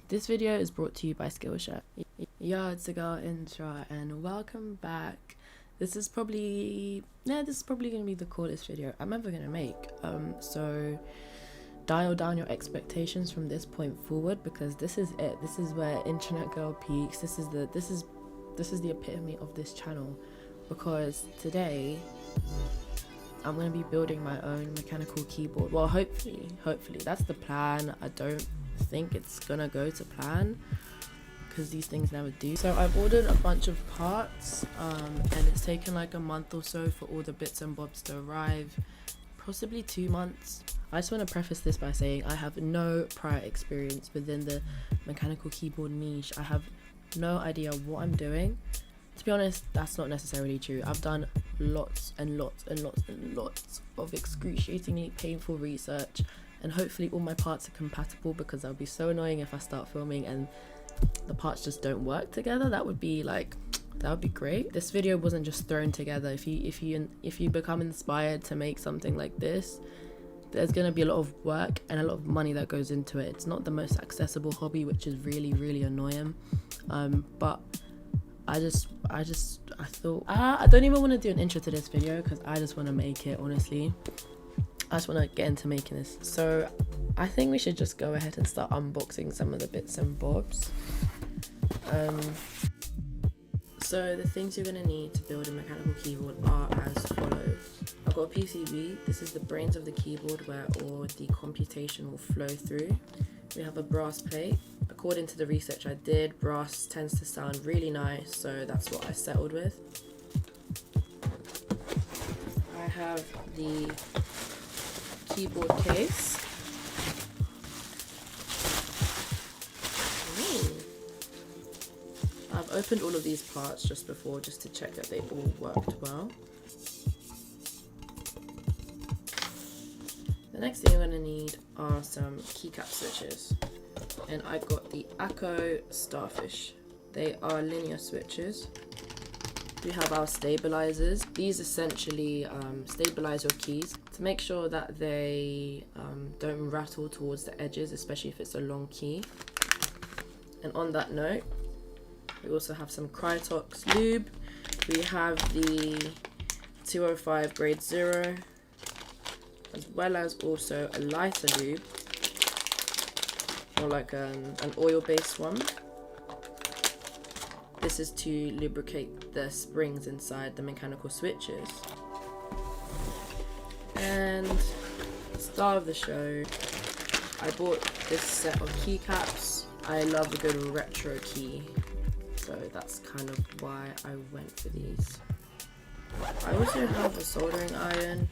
This video is brought to you by Skillshare. Yo, it's the girl Intra, and welcome back. This is probably gonna be the coolest video I'm ever gonna make. So dial down your expectations from this point forward, because this is it. This is where internet girl peaks. This is the epitome of this channel, because today I'm gonna be building my own mechanical keyboard. Well, hopefully that's the plan. I don't think it's gonna go to plan, because these things never do. So I've ordered a bunch of parts, and it's taken like a month or so for all the bits and bobs to arrive, possibly 2 months. I just want to preface this by saying I have no prior experience within the mechanical keyboard niche. I have no idea what I'm doing. To be honest, that's not necessarily true. I've done lots and lots of excruciatingly painful research, and hopefully all my parts are compatible, because that would be so annoying if I start filming and the parts just don't work together. That would be great. This video wasn't just thrown together. If you become inspired to make something like this, there's gonna be a lot of work and a lot of money that goes into it. It's not the most accessible hobby, which is really annoying. But I thought I don't even want to do an intro to this video, because I just want to make it. Honestly, I just want to get into making this. So I think we should just go ahead and start unboxing some of the bits and bobs. So the things you're going to need to build a mechanical keyboard are as follows. I've got a PCB. This is the brains of the keyboard where all the computation will flow through. We have a brass plate. According to the research I did, brass tends to sound really nice, so that's what I settled with. I have the keyboard case. I've opened all of these parts just before, just to check that they all worked well. The next thing you're going to need are some keycap switches, and I got the Acco Starfish. They are linear switches. We have our stabilizers. These essentially stabilize your keys to make sure that they don't rattle towards the edges, especially if it's a long key. And on that note, we also have some Crytox lube. We have the 205 grade 0, as well as also a lighter lube, or like an oil-based one. This is to lubricate the springs inside the mechanical switches. And star of the show, I bought this set of keycaps. I love a good retro key, so that's kind of why I went for these. I also have a soldering iron.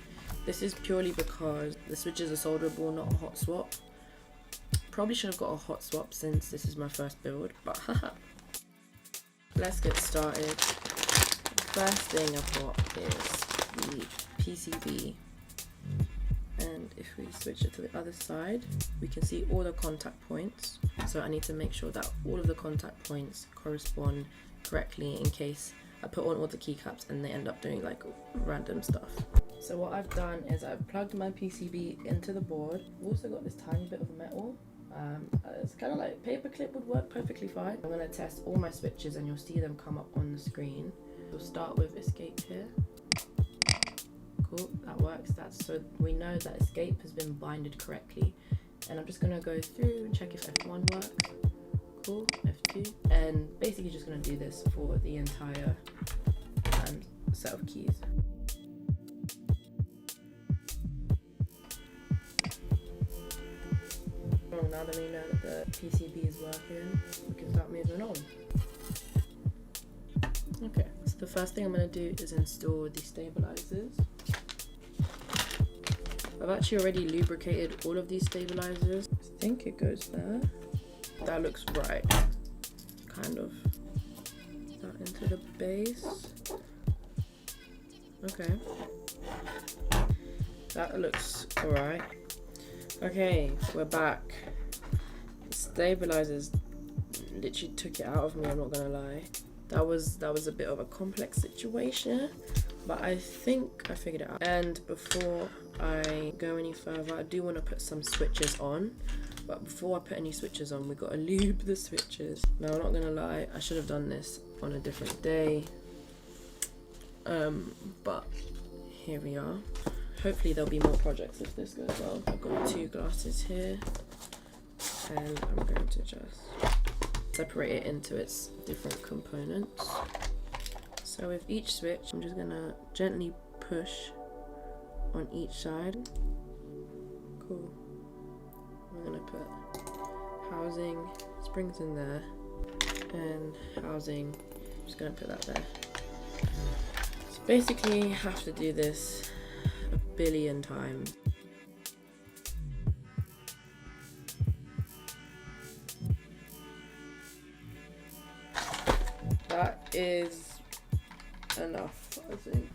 This is purely because the switches are solderable, not a hot swap. Probably should have got a hot swap since this is my first build, but haha. Let's get started. The first thing I've got is the PCB, and if we switch it to the other side, we can see all the contact points. So I need to make sure that all of the contact points correspond correctly, in case I put on all the keycaps and they end up doing like random stuff. So what I've done is I've plugged my PCB into the board. I've also got this tiny bit of metal. It's kind of like paperclip would work perfectly fine. I'm going to test all my switches and you'll see them come up on the screen. We'll start with escape here. Cool, that works. That's so we know that escape has been binded correctly. And I'm just going to go through and check if F1 works. Cool, F2. And basically just going to do this for the entire set of keys. Now that we know that the PCB is working, we can start moving on. Okay, so the first thing I'm going to do is install the stabilizers. I've actually already lubricated all of these stabilizers. I think it goes there. That looks right. Kind of that into the base. Okay. That looks alright. Okay, we're back. The stabilizers literally took it out of me, I'm not gonna lie. That was a bit of a complex situation, but I think I figured it out. And before I go any further, I do want to put some switches on. But before I put any switches on, we got to lube the switches. Now, I'm not going to lie, I should have done this on a different day. But here we are. Hopefully there'll be more projects if this goes well. I've got 2 glasses here. And I'm going to just separate it into its different components. So with each switch, I'm just going to gently push on each side. Cool. I'm gonna put housing, springs in there, and housing, I'm just gonna put that there. So basically, you have to do this a billion times. That is enough, I think.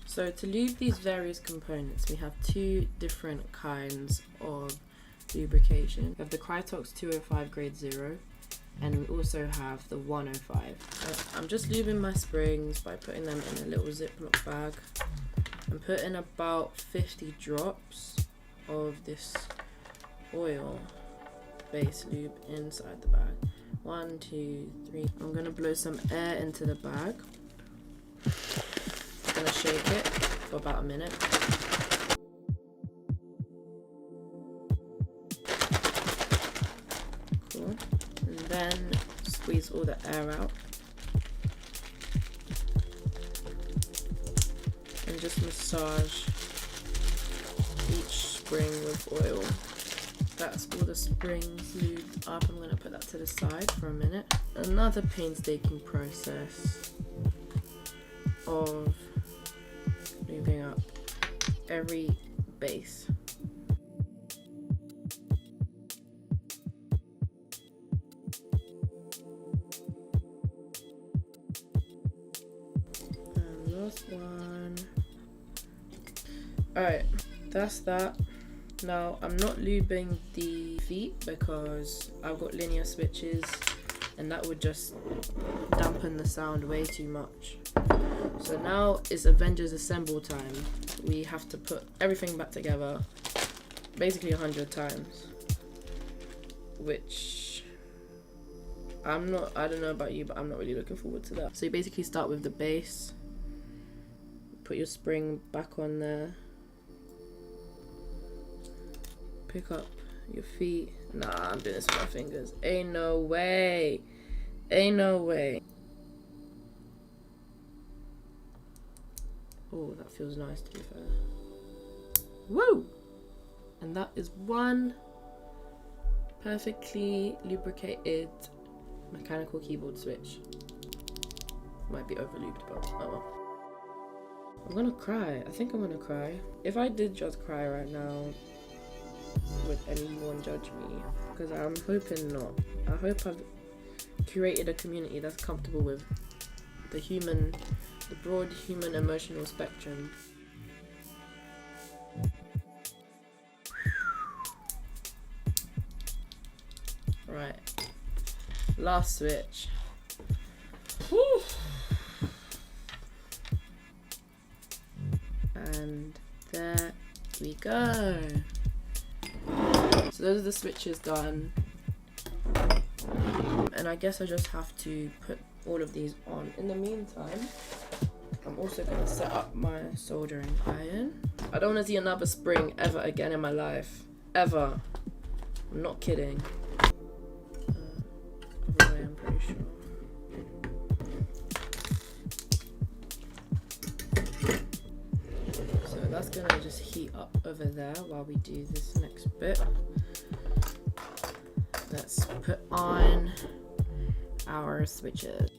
So to lube these various components, we have 2 different kinds of lubrication. We have the Krytox 205 grade 0, and we also have the 105. So I'm just lubing my springs by putting them in a little Ziploc bag. I'm putting about 50 drops of this oil base lube inside the bag. 1, 2, 3. I'm gonna blow some air into the bag. I'm gonna shake it for about a minute. Cool. And then squeeze all the air out. And just massage each spring with oil. That's all the springs lubed up. I'm gonna put that to the side for a minute. Another painstaking process of lubing up every base. And last one. Alright, that's that. Now, I'm not lubing the feet because I've got linear switches and that would just dampen the sound way too much. So now it's Avengers Assemble time. We have to put everything back together basically 100 times. Which I don't know about you, but I'm not really looking forward to that. So you basically start with the base, put your spring back on there, pick up your feet. Nah, I'm doing this with my fingers. Ain't no way. Ain't no way. Oh, that feels nice to be fair. Woo! And that is one perfectly lubricated mechanical keyboard switch. Might be overlubed, but oh well. I'm gonna cry. I think I'm gonna cry. If I did just cry right now, would anyone judge me? Because I'm hoping not. I hope I've curated a community that's comfortable with the broad human emotional spectrum. Right, last switch. Whew. And there we go. So those are the switches done. And I guess I just have to put all of these on. In the meantime, I'm also going to set up my soldering iron. I don't want to see another spring ever again in my life. Ever. I'm not kidding. Other way, I'm pretty sure. So that's going to just heat up over there while we do this next bit. Let's put on our switches.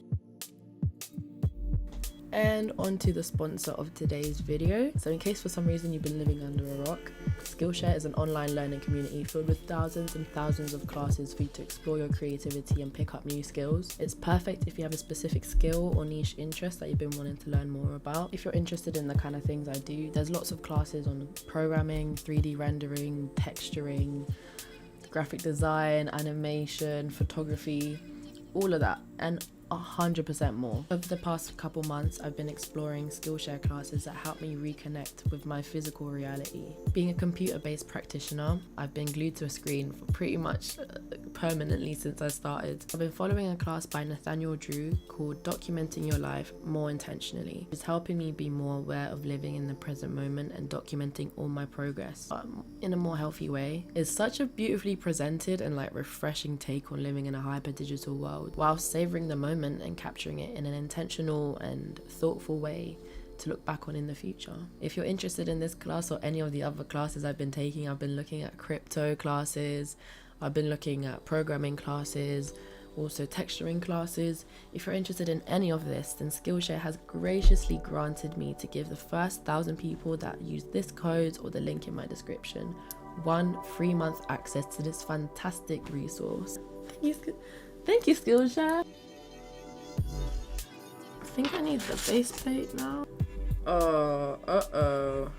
And on to the sponsor of today's video. So in case for some reason you've been living under a rock, Skillshare is an online learning community filled with thousands and thousands of classes for you to explore your creativity and pick up new skills. It's perfect if you have a specific skill or niche interest that you've been wanting to learn more about. If you're interested in the kind of things I do, there's lots of classes on programming, 3D rendering, texturing, graphic design, animation, photography, all of that and 100% more. Over the past couple months, I've been exploring Skillshare classes that help me reconnect with my physical reality. Being a computer-based practitioner, I've been glued to a screen for pretty much permanently since I started. I've been following a class by Nathaniel Drew called Documenting Your Life More Intentionally. It's helping me be more aware of living in the present moment and documenting all my progress in a more healthy way. It's such a beautifully presented and like refreshing take on living in a hyper digital world while savoring the moment and capturing it in an intentional and thoughtful way to look back on in the future. If you're interested in this class or any of the other classes I've been taking, I've been looking at crypto classes, I've been looking at programming classes, also texturing classes. If you're interested in any of this, then Skillshare has graciously granted me to give the first 1,000 people that use this code or the link in my description 1 free month access to this fantastic resource. Thank you, Skillshare. I think I need the base plate now. Oh, uh-oh.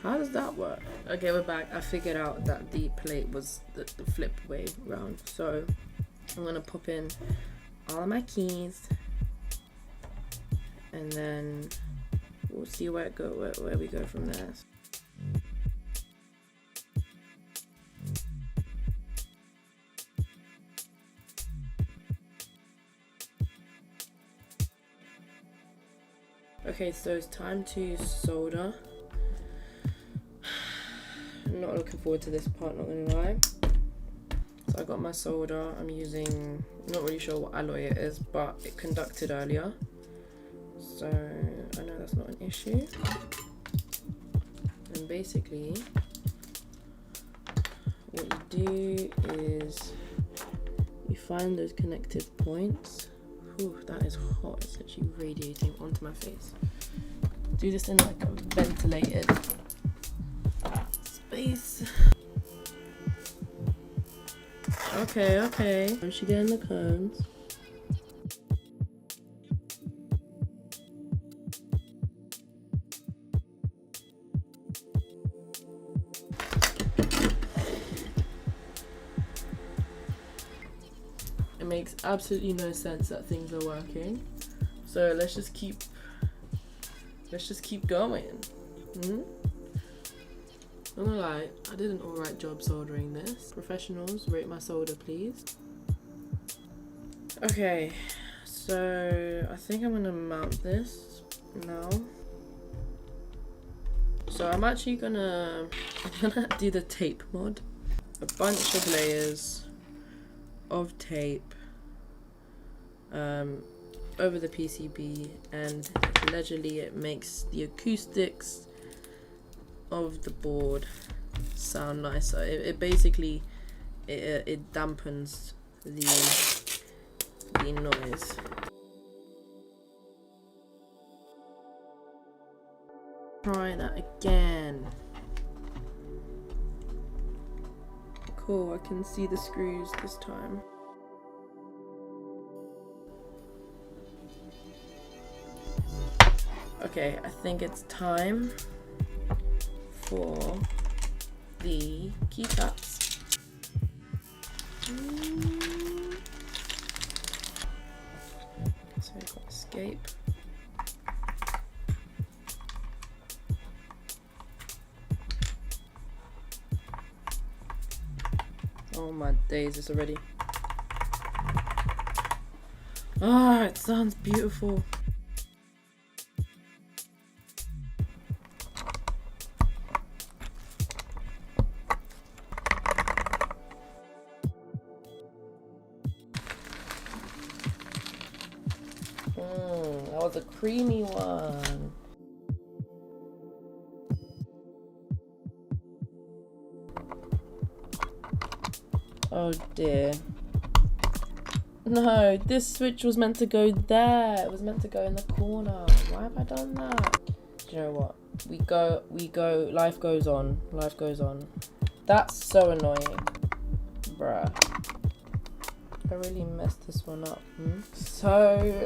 How does that work? Okay, we're back. I figured out that the plate was the flip way round. So I'm gonna pop in all of my keys and then we'll see where we go from there. Okay, so it's time to solder. I'm not looking forward to this part, not gonna lie. So I got my solder. I'm using, not really sure what alloy it is, but it conducted earlier. So I know that's not an issue. And basically, what you do is you find those connected points. Ooh, that is hot. It's actually radiating onto my face. Do this in like a ventilated space. Okay. She getting the cones. It makes absolutely no sense that things are working. So let's just keep going. I'm gonna lie, I did an alright job soldering this. Professionals, rate my solder please. Okay, so I think I'm gonna mount this now. So I'm actually gonna do the tape mod. A bunch of layers of tape over the PCB, and allegedly it makes the acoustics of the board sound nicer. It basically it dampens the noise. Try that again. Cool, I can see the screws this time. Okay, I think it's time for the keycaps. So we've got escape. Oh my days, it's already. Ah, it sounds beautiful. That was a creamy one. Oh dear. No, this switch was meant to go there. It was meant to go in the corner. Why have I done that? Do you know what? We go, life goes on. Life goes on. That's so annoying. Bruh. I really messed this one up. So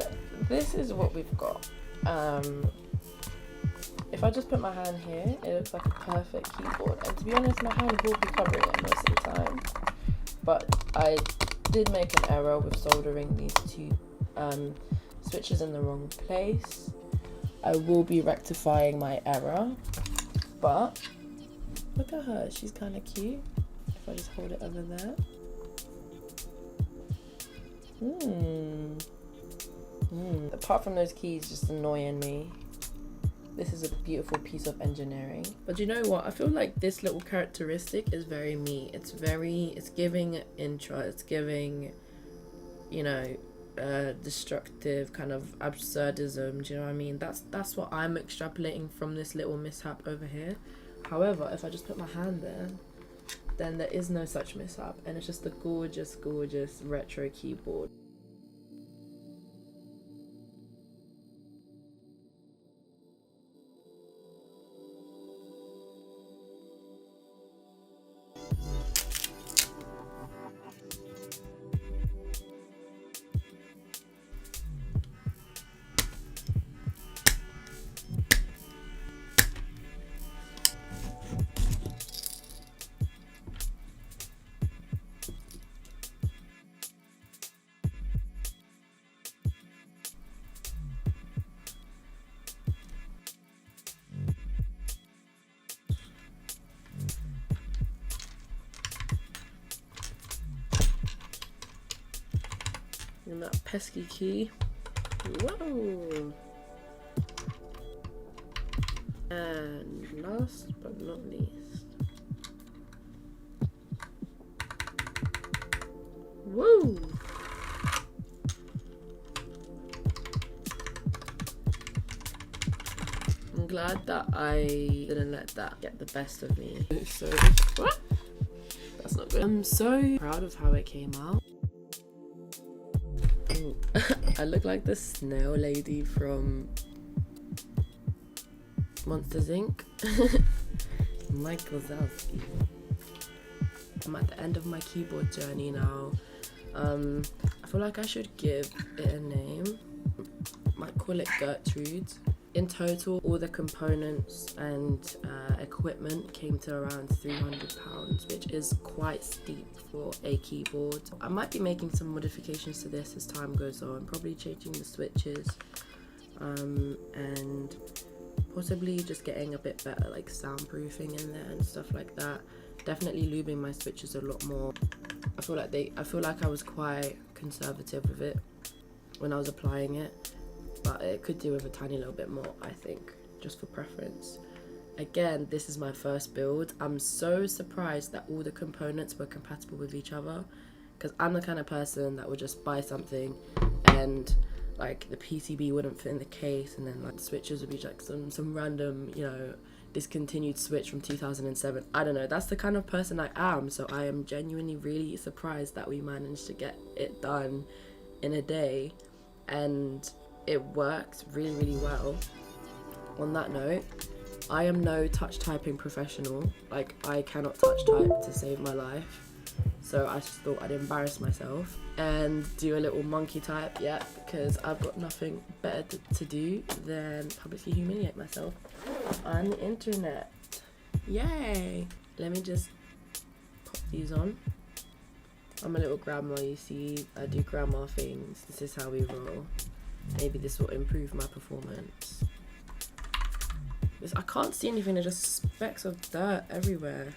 this is what we've got. if I just put my hand here, it looks like a perfect keyboard. And to be honest, my hand will be covering it most of the time. But I did make an error with soldering these two switches in the wrong place. I will be rectifying my error. But look at her, she's kind of cute. If I just hold it over there. Apart from those keys just annoying me, this is a beautiful piece of engineering. But you know what? I feel like this little characteristic is very me. It's giving Intra. It's giving, you know, destructive kind of absurdism. Do you know what I mean? That's what I'm extrapolating from this little mishap over here. However, if I just put my hand there, then there is no such mishap, and it's just a gorgeous, gorgeous retro keyboard. And that pesky key. Whoa! And last but not least. Woo! I'm glad that I didn't let that get the best of me. So, what? That's not good. I'm so proud of how it came out. I look like the snail lady from Monsters Inc. Mike Wazowski. I'm at the end of my keyboard journey now. I feel like I should give it a name. Might call it Gertrude. In total, all the components and equipment came to around £300, which is quite steep for a keyboard. I might be making some modifications to this as time goes on, probably changing the switches and possibly just getting a bit better like soundproofing in there and stuff like that. Definitely lubing my switches a lot more. I feel like I was quite conservative with it when I was applying it, but it could do with a tiny little bit more, I think, just for preference. Again, this is my first build. I'm so surprised that all the components were compatible with each other, because I'm the kind of person that would just buy something and like the PCB wouldn't fit in the case, and then like the switches would be like some random, you know, discontinued switch from 2007. I don't know, that's the kind of person I am. So I am genuinely really surprised that we managed to get it done in a day, and it works really, really well. On that note, I am no touch typing professional. Like, I cannot touch type to save my life. So I just thought I'd embarrass myself and do a little monkey type, yeah, because I've got nothing better to do than publicly humiliate myself on the internet. Yay! Let me just pop these on. I'm a little grandma, you see. I do grandma things. This is how we roll. Maybe this will improve my performance. I can't see anything, there's just specks of dirt everywhere.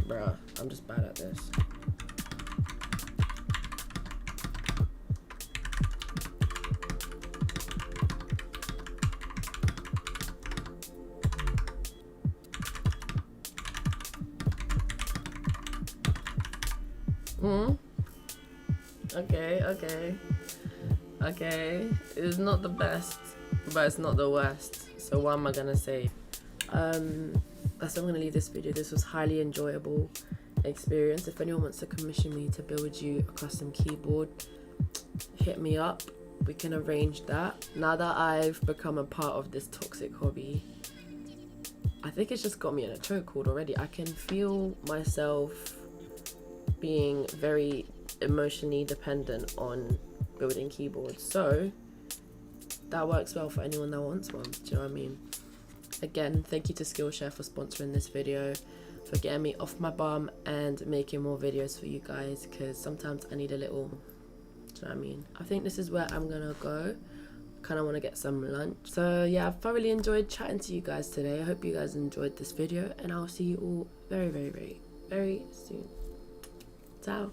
Bruh, I'm just bad at this. Okay. It's not the best, but it's not the worst. So what am I gonna say? That's how I'm gonna leave this video. This was highly enjoyable experience. If anyone wants to commission me to build you a custom keyboard, hit me up. we can arrange that. Now that I've become a part of this toxic hobby, I think it's just got me in a chokehold already. I can feel myself being very emotionally dependent on building keyboards. So that works well for anyone that wants one. Do you know what I mean? Again, thank you to Skillshare for sponsoring this video, for getting me off my bum and making more videos for you guys, because sometimes I need a little, do you know what I mean? I think this is where I'm gonna go. Kind of want to get some lunch. So yeah, I've thoroughly enjoyed chatting to you guys today. I hope you guys enjoyed this video, and I'll see you all very, very, very, very soon. Ciao.